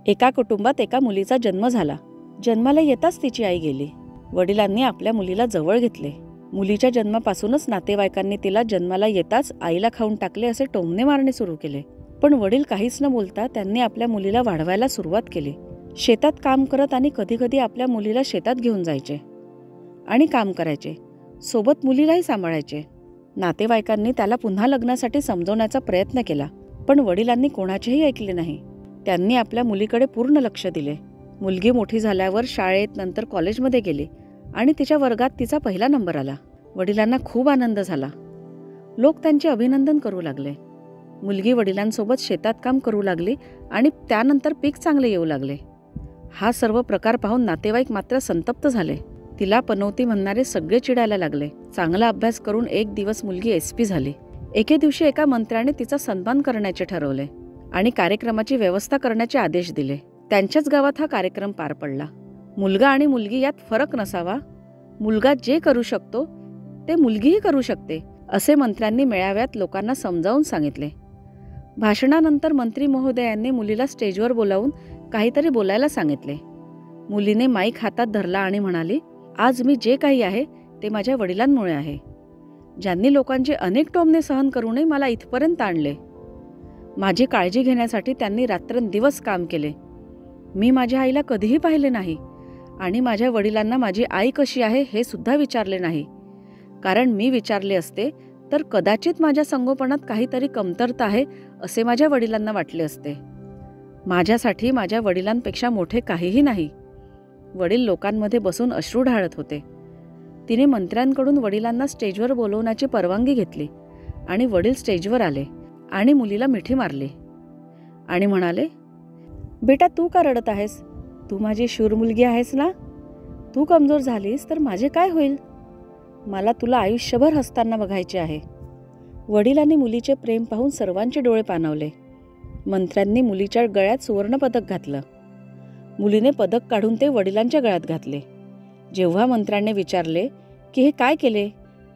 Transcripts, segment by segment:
एका कुटुंबात एका मुलीचा जन्म झाला. जन्माला येताच तिची आई गेली. वडिलांनी आपल्या मुलीला जवळ घेतले. मुलीच्या जन्मापासूनच नातेवाईकांनी तिला जन्माला येताच आईला खाऊन टाकले असे टोमणे मारणे सुरू केले. पण वडील काहीच न बोलता त्यांनी आपल्या मुलीला वाढवायला सुरुवात केली. शेतात काम करत आणि कधी कधी आपल्या मुलीला शेतात घेऊन जायचे आणि काम करायचे. सोबत मुलीलाही सांभाळायचे. नातेवाईकांनी त्याला पुन्हा लग्नासाठी समजवण्याचा प्रयत्न केला, पण वडिलांनी कोणाचेही ऐकले नाही. त्यांनी आपल्या मुलीकडे पूर्ण लक्ष दिले. मुलगी मोठी झाल्यावर शाळेत, नंतर कॉलेजमध्ये गेली आणि तिच्या वर्गात तिचा पहिला नंबर आला. वडिलांना खूप आनंद झाला. लोक त्यांचे अभिनंदन करू लागले. मुलगी वडिलांसोबत शेतात काम करू लागली आणि त्यानंतर पीक चांगले येऊ लागले. हा सर्व प्रकार पाहून नातेवाईक मात्र संतप्त झाले. तिला पनवती म्हणणारे सगळे चिडायला लागले. चांगला अभ्यास करून एक दिवस मुलगी SP झाली. एके दिवशी एका मंत्र्याने तिचा सन्मान करण्याचे ठरवले आणि कार्यक्रमाची व्यवस्था करण्याचे आदेश दिले. त्यांच्याच गावात हा कार्यक्रम पार पडला. मुलगा आणि मुलगी यात फरक नसावा. मुलगा जे करू शकतो ते मुलगीही करू शकते, असे मंत्र्यांनी मेळाव्यात लोकांना समजावून सांगितले. भाषणानंतर मंत्री महोदयांनी मुलीला स्टेजवर बोलावून काहीतरी बोलायला सांगितले. मुलीने माईक हातात धरला आणि म्हणाली, आज मी जे काही आहे ते माझ्या वडिलांमुळे आहे, ज्यांनी लोकांचे अनेक टोमणे सहन करूनही मला इथपर्यंत आणले. माझी काळजी घेण्यासाठी त्यांनी रात्रंदिवस काम केले. मी माझ्या आईला कधीही पाहिले नाही आणि माझ्या वडिलांना माझी आई कशी आहे हे सुद्धा विचारले नाही, कारण मी विचारले असते तर कदाचित माझ्या संगोपनात काहीतरी कमतरता आहे असे माझ्या वडिलांना वाटले असते. माझ्यासाठी माझ्या वडिलांपेक्षा मोठे काहीही नाही. वडील लोकांमध्ये बसून अश्रू ढाळत होते. तिने मंत्र्यांकडून वडिलांना स्टेजवर बोलवण्याची परवानगी घेतली आणि वडील स्टेजवर आले आणि मुलीला मिठी मारली आणि म्हणाले, बेटा तू का रडत आहेस? तू माझी शूर मुलगी आहेस ना. तू कमजोर झालीस तर माझे काय होईल? मला तुला आयुष्यभर हसताना बघायचे आहे. वडिलांनी मुलीचे प्रेम पाहून सर्वांचे डोळे पाणावले. मंत्र्यांनी मुलीच्या गळ्यात सुवर्ण पदक घातलं. मुलीने पदक काढून ते वडिलांच्या गळ्यात घातले. जेव्हा मंत्र्यांनी विचारले की हे काय केले,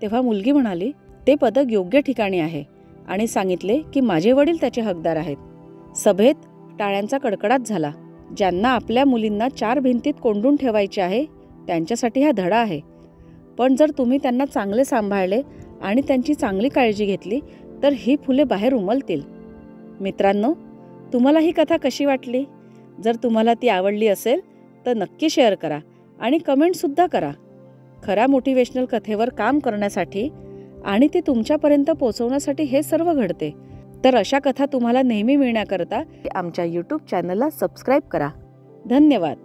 तेव्हा मुलगी म्हणाली, ते पदक योग्य ठिकाणी आहे आणि सांगितले की माझे वडील त्याचे हकदार आहेत. सभेत टाळ्यांचा कडकडाट झाला. ज्यांना आपल्या मुलींना 4 भिंतीत कोंडून ठेवायचे आहे त्यांच्यासाठी हा धडा आहे. पण जर तुम्ही त्यांना चांगले सांभाळले आणि त्यांची चांगली काळजी घेतली तर ही फुले बाहेर उमलतील. मित्रांनो, तुम्हाला ही कथा कशी वाटली? जर तुम्हाला ती आवडली असेल तर नक्की शेअर करा आणि कमेंटसुद्धा करा. खऱ्या मोटिवेशनल कथेवर काम करण्यासाठी आणि ती तुमच्यापर्यंत पोहोचवण्यासाठी हे सर्व घडते. तर अशा कथा तुम्हाला नेहमी मिळण्याकरता आमच्या YouTube चॅनलला सबस्क्राईब करा. धन्यवाद.